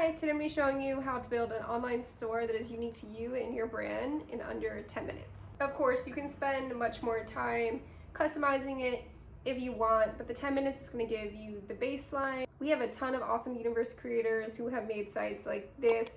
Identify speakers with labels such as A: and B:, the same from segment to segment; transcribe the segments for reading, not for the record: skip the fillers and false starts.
A: Hi, today I'm going to be showing you how to build an online store that is unique to you and your brand in under 10 minutes. Of course, you can spend much more time customizing it if you want, but the 10 minutes is going to give you the baseline. We have a ton of awesome universe creators who have made sites like this,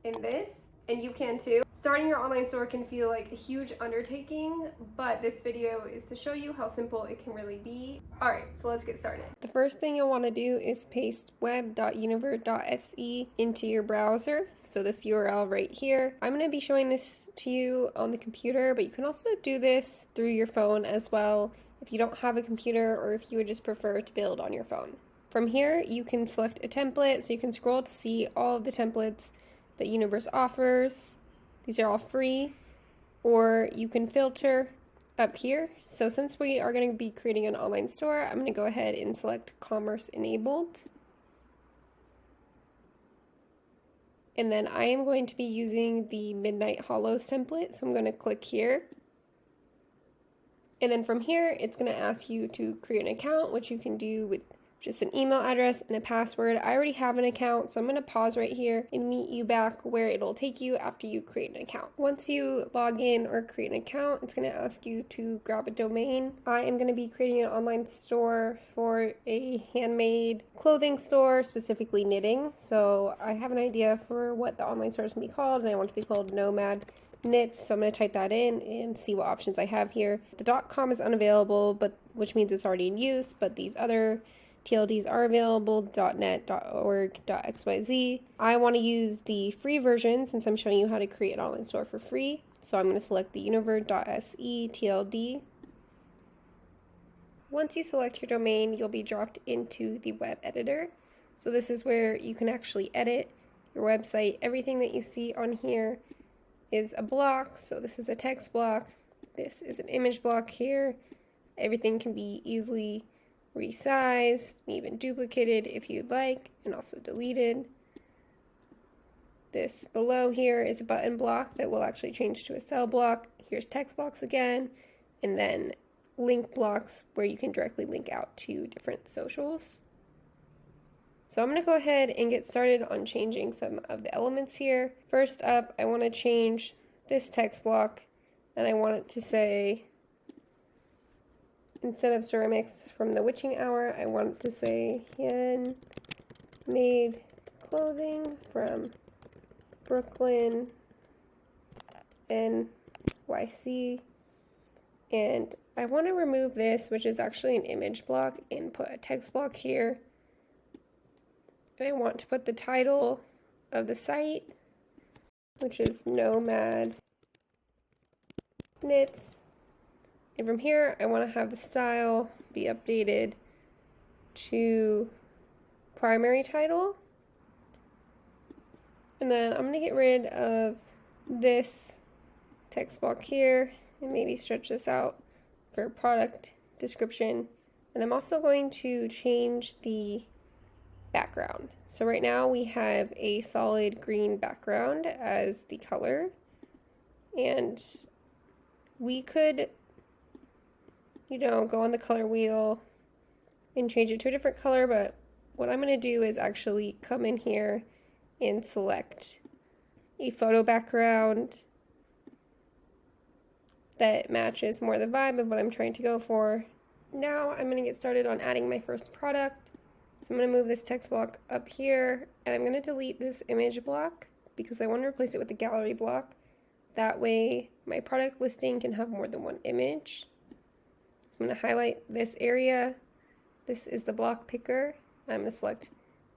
A: and this, and you can too. Starting your online store can feel like a huge undertaking, but this video is to show you how simple it can really be. Alright, so let's get started. The first thing you'll want to do is paste web.univer.se into your browser. So this URL right here. I'm going to be showing this to you on the computer, but you can also do this through your phone as well if you don't have a computer or if you would just prefer to build on your phone. From here, you can select a template, so you can scroll to see all of the templates that Universe offers. These are all free, or you can filter up here. So since we are going to be creating an online store, I'm going to go ahead and select Commerce Enabled. And then I am going to be using the Midnight Hollows template, so I'm going to click here. And then from here, it's going to ask you to create an account, which you can do with just an email address and a password. I already have an account, so I'm going to pause right here and meet you back where it'll take you after you create an account. Once you log in or create an account, it's going to ask you to grab a domain. I am going to be creating an online store for a handmade clothing store, specifically knitting. So I have an idea for what the online store is going to be called, and I want it to be called Nomad Knits, so I'm going to type that in and see what options I have here. The .com is unavailable, but which means it's already in use, but these other TLDs are available, .net, .org, .xyz. I want to use the free version since I'm showing you how to create an online store for free. So I'm going to select the univer.se TLD. Once you select your domain, you'll be dropped into the web editor. So this is where you can actually edit your website. Everything that you see on here is a block. So this is a text block. This is an image block here. Everything can be easily resized, even duplicated if you'd like, and also deleted. This below here is a button block that will actually change to a cell block. Here's text blocks again, and then link blocks where you can directly link out to different socials. So I'm going to go ahead and get started on changing some of the elements here. First up, I want to change this text block, and I want it to say, instead of ceramics from the witching hour, I want it to say handmade clothing from Brooklyn, NYC. And I want to remove this, which is actually an image block, and put a text block here. And I want to put the title of the site, which is Nomad Knits. And from here, I want to have the style be updated to primary title. And then I'm going to get rid of this text block here and maybe stretch this out for product description. And I'm also going to change the background. So right now we have a solid green background as the color. And we could go on the color wheel and change it to a different color, but what I'm going to do is actually come in here and select a photo background that matches more the vibe of what I'm trying to go for. Now I'm going to get started on adding my first product. So I'm going to move this text block up here, and I'm going to delete this image block because I want to replace it with the gallery block. That way my product listing can have more than one image. So I'm going to highlight this area. This is the block picker. I'm going to select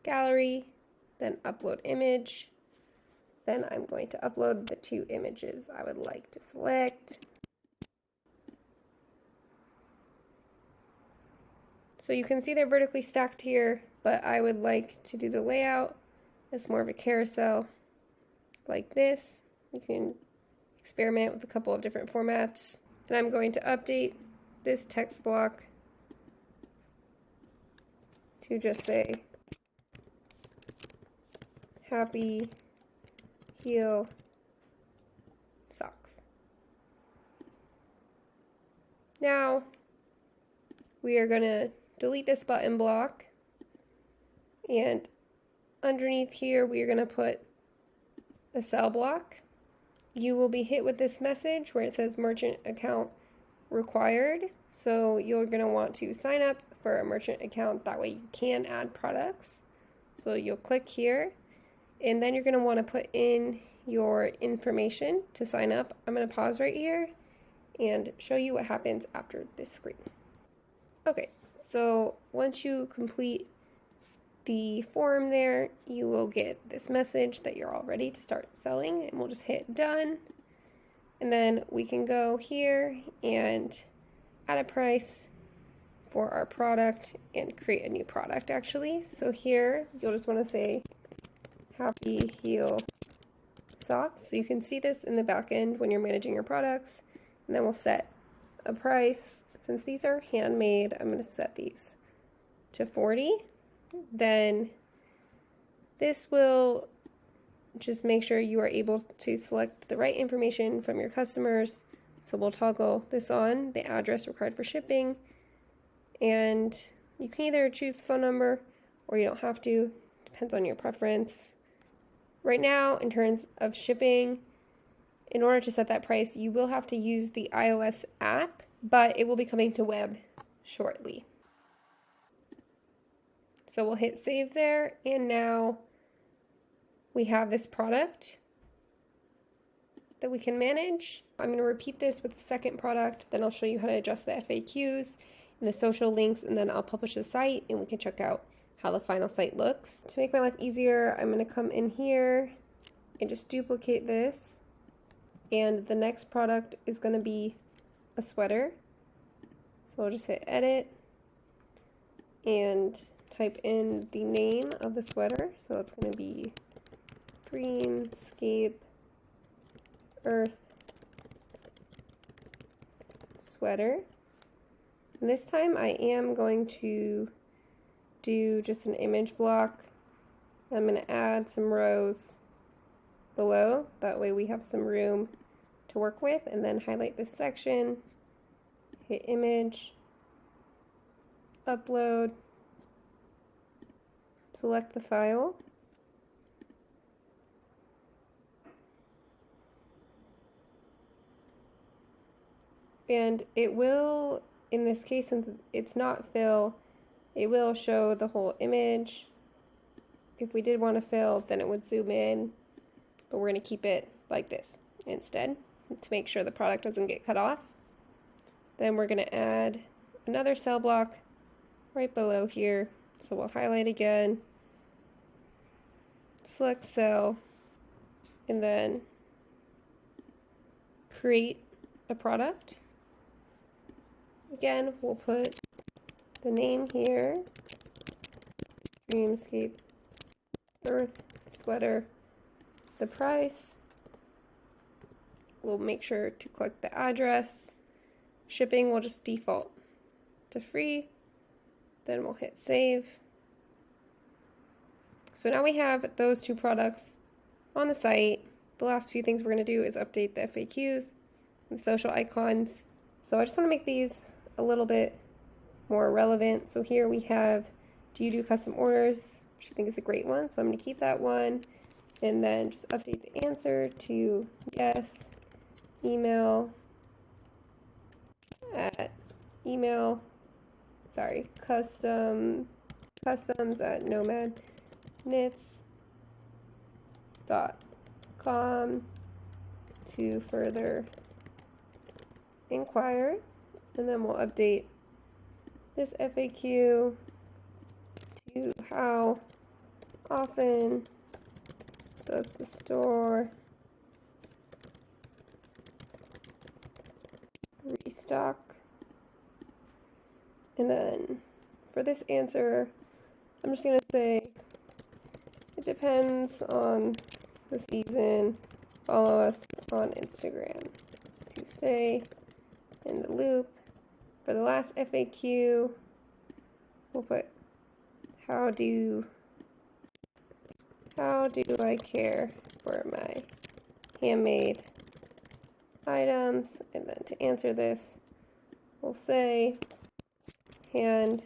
A: gallery, then upload image. Then I'm going to upload the two images I would like to select. So you can see they're vertically stacked here, but I would like to do the layout as more of a carousel like this. You can experiment with a couple of different formats. And I'm going to update this text block to just say happy heel socks. Now we are going to delete this button block, and underneath here, we are going to put a cell block. You will be hit with this message where it says merchant account required. So you're going to want to sign up for a merchant account. That way you can add products. So you'll click here, and then you're going to want to put in your information to sign up. I'm going to pause right here and show you what happens after this screen. Okay, so once you complete the form there, you will get this message that you're all ready to start selling, and we'll just hit done. And then we can go here and add a price for our product and create a new product actually. So here you'll just want to say Happy Heel Socks. So you can see this in the back end when you're managing your products. And then we'll set a price. Since these are handmade, I'm going to set these to 40. Then this will just make sure you are able to select the right information from your customers. So we'll toggle this on, the address required for shipping, and you can either choose the phone number or you don't have to, depends on your preference. Right now, in terms of shipping, in order to set that price, you will have to use the iOS app, but it will be coming to web shortly. So we'll hit save there, and now we have this product that we can manage. I'm going to repeat this with the second product, then I'll show you how to adjust the FAQs and the social links, and then I'll publish the site and we can check out how the final site looks. To make my life easier, I'm going to come in here and just duplicate this, and the next product is going to be a sweater. So I'll just hit edit and type in the name of the sweater. So it's going to be Dreamscape Earth Sweater. And this time I am going to do just an image block. I'm going to add some rows below. That way we have some room to work with, and then highlight this section, hit image, upload, select the file, and it will, in this case, since it's not fill, it will show the whole image. If we did want to fill, then it would zoom in, but we're going to keep it like this instead to make sure the product doesn't get cut off. Then we're going to add another cell block right below here. So we'll highlight again, select cell, and then create a product. Again, we'll put the name here, Dreamscape Earth Sweater, the price. We'll make sure to click the address. Shipping will just default to free. Then we'll hit save. So now we have those two products on the site. The last few things we're going to do is update the FAQs and the social icons. So I just want to make these a little bit more relevant. So here we have, do you do custom orders? Which I think is a great one. So I'm going to keep that one. And then just update the answer to yes, email at email, sorry, customs at nomadknits.com to further inquire. And then we'll update this FAQ to how often does the store restock? And then for this answer, I'm just going to say it depends on the season. Follow us on Instagram to stay in the loop. For the last FAQ, we'll put how do I care for my handmade items? And then to answer this, we'll say hand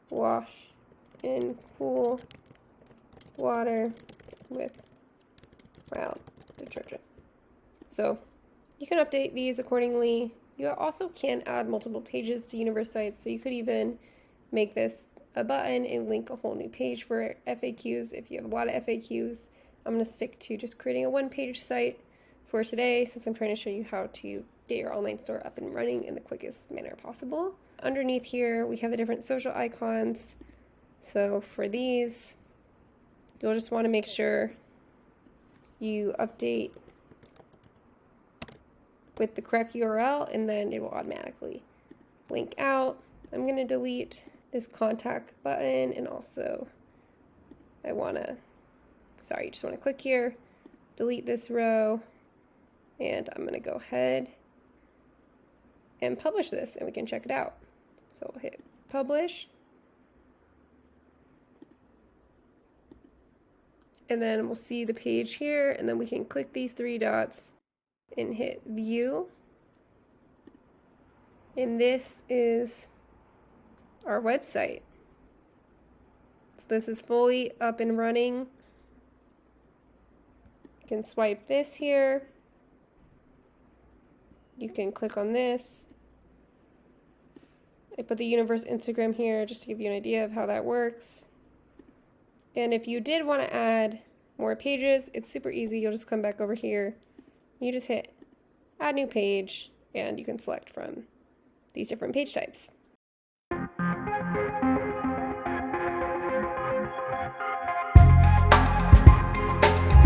A: wash in cool water with mild detergent. So you can update these accordingly. You also can add multiple pages to Universe sites, so you could even make this a button and link a whole new page for FAQs if you have a lot of FAQs. I'm going to stick to just creating a one-page site for today, since I'm trying to show you how to get your online store up and running in the quickest manner possible. Underneath here, we have the different social icons. So for these, you'll just want to make sure you update with the correct URL, and then it will automatically link out. I'm going to delete this contact button, and also just want to click here, delete this row, and I'm going to go ahead and publish this, and we can check it out. So we'll hit publish, and then we'll see the page here, and then we can click these three dots and hit view, and this is our website. So this is fully up and running. You can swipe this here, you can click on this. I put the Universe Instagram here just to give you an idea of how that works. And if you did want to add more pages, it's super easy. You'll just come back over here, you just hit add new page, and you can select from these different page types.